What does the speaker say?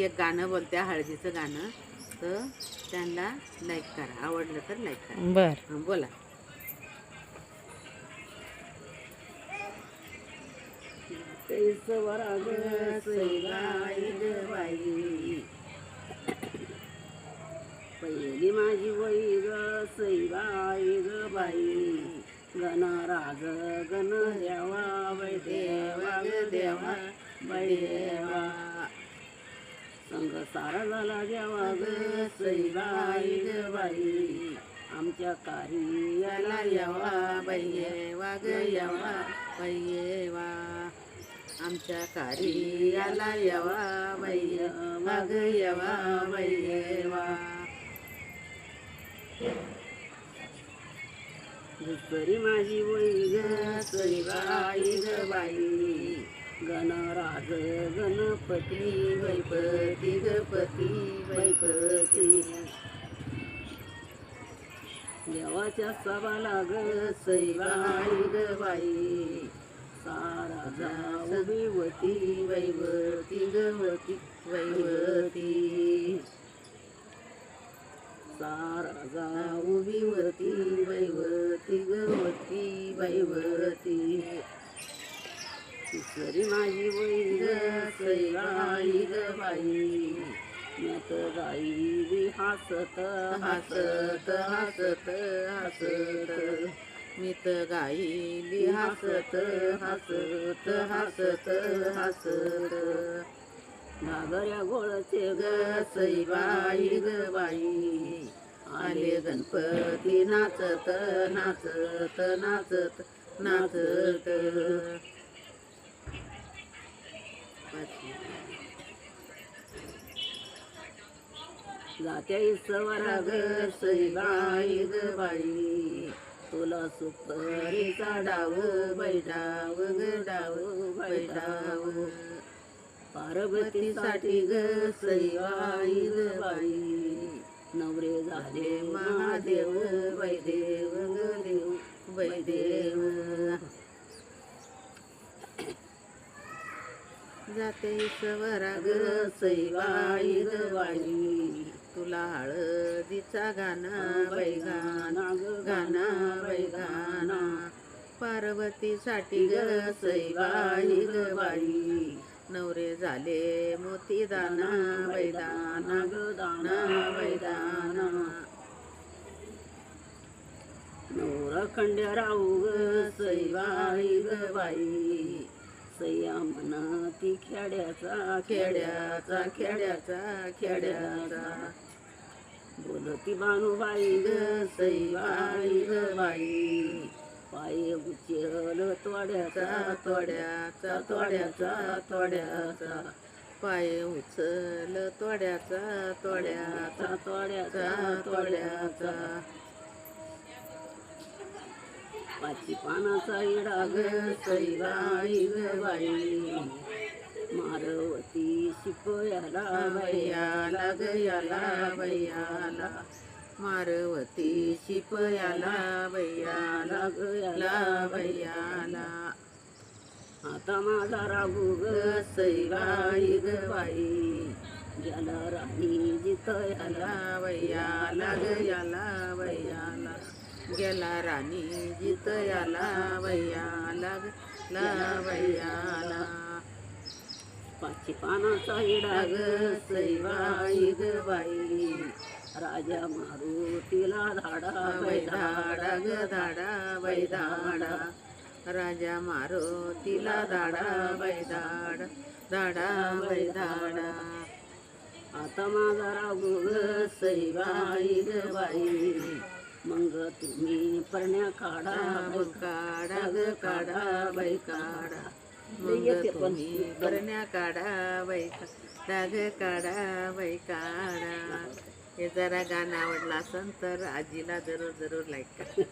एक गाणं बोलते हळदीचं गाणं, तर त्यांना लाईक करा, आवडलं तर लाईक करा. बर. बोला. सवराग सैबाई ग बाई, पहिली माझी वही ग सैबाई ग बाई, गण राज गण देवा बाई देवा ग देवा बाई देवा, संग सारा झाला देवा ग सैबाई ग बाई, आमच्या कार्याला येवा बाई येवा ग येवा बाई येवा, आमच्या कार्याला येवा बाई येवा ग येवा बाई येवा. दुसरी माझी वही ग सैबाई ग बाई, गणराज गणपती वैपती गपती वैपती, देवाच्या सभाला ग सैबाई ग बाई, सारा जाऊ विवती वैवती गवती वैवती, सारा जाऊ विवती वैवती गवती वैवती. तिसरी माझी वही ग सैबाई ग बाई, म्यात गाई हसत हसत हसत हसत, मीत गाईली हसत हसत हसत हसत, घागऱ्या गोळचे ग सैबाई ग बाई, आले गणपती नाचत नाचत नाचत नाचत. जात्या इसवरा ग सैबाई ग बाई, तुला सुपारीचा डाव बैडाव ग डाव बैडाव, पार्वतीसाठी ग सैबाई ग बाई, नवरे झाले महादेव वैदेव ग देव वैदेव. जाते इसवरा ग सैबाई ग बाई, तुला हळदीचा गाणा बैगाना ग गाणा बैगाना, पार्वतीसाठी ग सैबाई ग बाई, नवरे झाले मोती दाना बैदाना ग दाना बैदाना, नवरा खंड्या राहू ग सैबाई ग बाई, सैया म्हणा ती खेड्याचा खेड्याचा खेड्याचा खेड्याचा, बोलती बानूबाई ग सैबाई ग बाई, पाय उचल तोड्याचा तोड्याचा तोड्याचा तोड्याचा, पाय उचल तोड्याचा तोड्याचा तोड्याचा तोड्याचा. पाची पानाचा इडा ग सैबाई ग बाई, मारवती शिपयाला बैयाला ग याला बैयाला, मारवती शिपयाला बैयाला ग याला बैयाला. आता माझा राघू ग सैबाई ग बाई, ज्याला राणी जितयाला बैयाला ग याला बैयाला, गेला राणी जितयाला बैयाला ला बैयाला. पाची पानाचा इडा ग सैबाई ग बाई, राजा मारुतीला धाडा बैधाडा ग धाडा बैधाडा, राजा मारुतीला धाडा बैधाडा धाडा बैधाडा. आता माझा राघू ग सैबाई ग बाई, मग तुम्ही परण्या काढा काढा ग काढा बाई काढा, मग तुम्ही परण्या काढा बाई काढा ग काढा बाई काढा. हे जरा गाणं आवडलं असेल तर आजीला जरूर जरूर लाईक करा.